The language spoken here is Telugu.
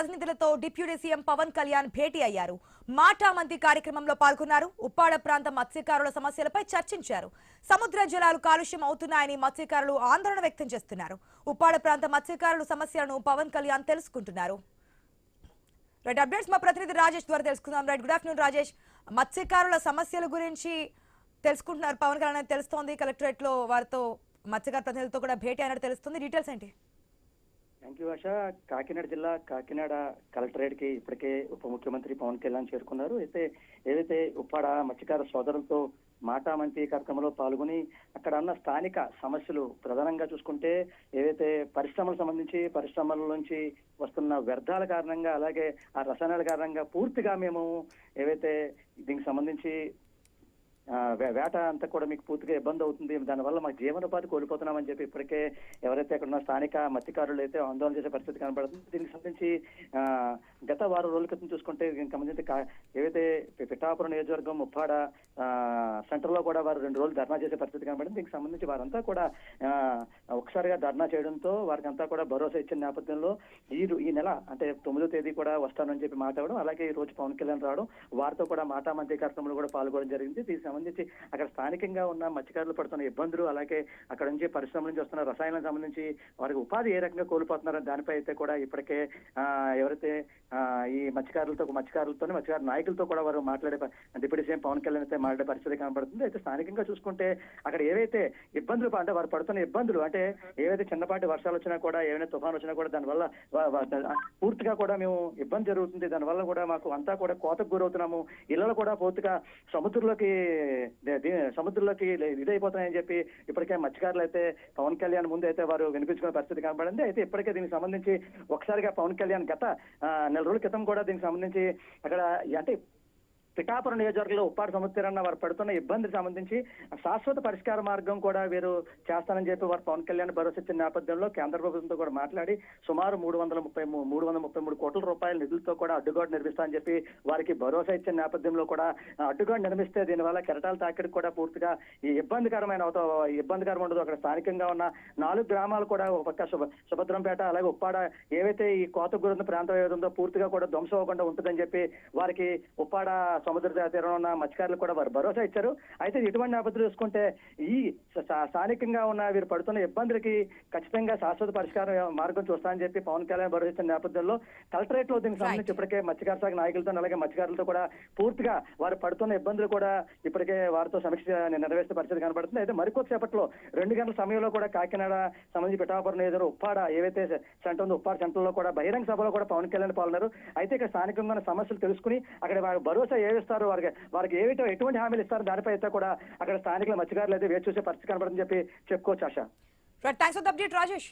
ప్రతినిధులతో డిప్యూటీ సీఎం పవన్ కళ్యాణ్ భేటీ అయ్యారు. మాటా మంతి కార్యక్రమంలో పాల్గొన్నారు. ఉప్పాడ ప్రాంత మత్స్యకారుల సమస్యలపై చర్చించారు. సముద్ర జలాలు కాలుష్యం అవుతున్నాయని మత్స్యకారులు ఆందోళన వ్యక్తం చేస్తున్నారు. ఉప్పాడ ప్రాంత మత్స్యకారుల సమస్యలను పవన్ కళ్యాణ్ తెలుసుకుంటున్నారు. రైట్ అప్డేట్స్ మా ప్రతినిధి రాజేష్ ద్వారా తెలుసుకుందాం. Right, good afternoon Rajesh. మత్స్యకారుల సమస్యల గురించి తెలుసుకుంటున్నారు పవన్ కళ్యాణ్ తెలుస్తోంది. కలెక్టరేట్ లో వారితో మత్స్యకార ప్రతినిధులతో కూడా భేటీ అయినట్టు తెలుస్తుంది. డీటెయిల్స్ ఏంటి? థ్యాంక్ యూ ఆశ. కాకినాడ జిల్లా కాకినాడ కలెక్టరేట్ కి ఇప్పటికే ఉప ముఖ్యమంత్రి పవన్ కళ్యాణ్ చేరుకున్నారు. ఏదైతే ఉప్పాడ మత్స్యకార సోదరులతో మాటా మంతి కార్యక్రమంలో పాల్గొని అక్కడ ఉన్న స్థానిక సమస్యలు ప్రధానంగా చూసుకుంటే ఏవైతే పరిశ్రమలకు సంబంధించి పరిశ్రమల నుంచి వస్తున్న వ్యర్థాల కారణంగా అలాగే ఆ రసాయనాల కారణంగా పూర్తిగా మేము ఏవైతే దీనికి సంబంధించి వేట అంతా కూడా మీకు పూర్తిగా ఇబ్బంది అవుతుంది, దానివల్ల మాకు జీవనోపాధి కోల్పోతున్నామని చెప్పి ఇప్పటికే ఎవరైతే అక్కడ ఉన్న స్థానిక మత్స్యకారులు అయితే ఆందోళన చేసే పరిస్థితి కనబడుతుంది. దీనికి సంబంధించి గత వారం రోజుల క్రితం చూసుకుంటే దీనికి సంబంధించి ఏవైతే పిఠాపురం నియోజకవర్గం ఉప్పాడ సెంటర్ లో కూడా వారు 2 రోజులు ధర్నా చేసే పరిస్థితి కనబడింది. దీనికి సంబంధించి వారంతా కూడా ఒకసారిగా ధర్నా చేయడంతో వారికి అంతా కూడా భరోసా ఇచ్చిన నేపథ్యంలో ఈ నెల అంటే 9వ తేదీ కూడా వస్తానని చెప్పి మాట్లాడడం, అలాగే ఈ రోజు పవన్ కళ్యాణ్ రావడం, వారితో కూడా మాటా మంతి కార్యక్రమంలో కూడా పాల్గొనడం జరిగింది. దీనికి సంబంధించి అక్కడ స్థానికంగా ఉన్న మత్స్యకారులు పడుతున్న ఇబ్బందులు, అలాగే అక్కడ నుంచి పరిశ్రమల నుంచి వస్తున్న రసాయనాలకు సంబంధించి వారికి ఉపాధి ఏ రకంగా కోల్పోతున్నారో దానిపై అయితే కూడా ఇప్పటికే ఎవరైతే ఈ మత్స్యకారుల నాయకులతో కూడా వారు మాట్లాడే డిప్యూటీ సీఎం పవన్ కళ్యాణ్ అయితే మాట్లాడే పరిస్థితి కనబడుతుంది. అయితే స్థానికంగా చూసుకుంటే అక్కడ ఏవైతే ఇబ్బందులు అంటే వారు పడుతున్న ఇబ్బందులు అంటే ఏవైతే చిన్నపాటి వర్షాలు వచ్చినా కూడా ఏవైనా తుఫాను వచ్చినా కూడా దానివల్ల పూర్తిగా కూడా మేము ఇబ్బంది జరుగుతుంది. దానివల్ల కూడా మాకు అంతా కూడా కోతకు గురవుతున్నాము. ఇళ్లలో కూడా పూర్తిగా సముద్రంలోకి ఇదైపోతున్నాయని చెప్పి ఇప్పటికే మత్స్యకారులు అయితే పవన్ కళ్యాణ్ ముందు అయితే వారు వినిపించుకునే పరిస్థితి కనబడింది. అయితే ఇప్పటికే దీనికి సంబంధించి ఒకసారిగా పవన్ కళ్యాణ్ గత నెల రోజుల క్రితం కూడా దీనికి సంబంధించి అక్కడ అంటే పిఠాపురం నియోజకవర్గంలో ఉప్పాడ సముద్రాన్న వారు పడుతున్న ఇబ్బందికి సంబంధించి శాశ్వత పరిష్కార మార్గం కూడా వీరు చేస్తానని చెప్పి వారు పవన్ కళ్యాణ్ భరోసా ఇచ్చిన నేపథ్యంలో కేంద్ర ప్రభుత్వంతో కూడా మాట్లాడి సుమారు 333 కోట్ల రూపాయల నిధులతో కూడా అడ్డుగోడ నిర్మిస్తామని చెప్పి వారికి భరోసా ఇచ్చిన నేపథ్యంలో కూడా అడ్డుగోడ నిర్మిస్తే దీనివల్ల కెరటాల తాకిడికి కూడా పూర్తిగా ఈ ఇబ్బందికరం ఉండదు. అక్కడ స్థానికంగా ఉన్న 4 గ్రామాలు కూడా ఒక పక్క సుభద్రంపేట అలాగే ఉప్పాడ ఏవైతే ఈ కోత గురున్న ప్రాంతం ఏదో పూర్తిగా కూడా ధ్వంసం అవ్వకుండా ఉంటుందని చెప్పి వారికి ఉప్పాడ సముద్ర తీరంలో ఉన్న మత్స్యకారులు కూడా వారు భరోసా ఇచ్చారు. అయితే ఇటువంటి నేపథ్యం చూసుకుంటే ఈ స్థానికంగా ఉన్న వీరు పడుతున్న ఇబ్బందులకి ఖచ్చితంగా శాశ్వత పరిష్కార మార్గం చూస్తామని చెప్పి పవన్ కళ్యాణ్ భరోసా ఇచ్చిన నేపథ్యంలో కలెక్టరేట్ లో దీనికి సంబంధించి ఇప్పటికే మత్స్యకార శాఖ నాయకులతో అలాగే మత్స్యకారులతో కూడా పూర్తిగా వారు పడుతున్న ఇబ్బందులు కూడా ఇప్పటికే వారితో సమీక్ష నెరవేర్చే పరిస్థితి కనబడుతుంది. అయితే మరికొద్దిసేపట్లో 2 గంటల సమయంలో కూడా కాకినాడ సంబంధించి పిఠాపురం నియోజకవర్గం ఉప్పాడ ఏవైతే సెంటర్ ఉందో ఉప్పాడ సెంటర్ లో కూడా బహిరంగ సభలో కూడా పవన్ కళ్యాణ్ పాల్గొన్నారు. అయితే ఇక్కడ స్థానికంగా ఉన్న సమస్యలు తెలుసుకుని అక్కడ వారి భరోసా ఏమిస్తారు, వారికి ఎటువంటి హామీలు ఇస్తారు దానిపై అయితే కూడా అక్కడ స్థానికుల మత్స్యకారులు అయితే వేచి చూసే పరిస్థితి కనబడుతుందని చెప్పి చెప్పుకోవచ్చు. ఆశ. Thanks for the update Rajesh.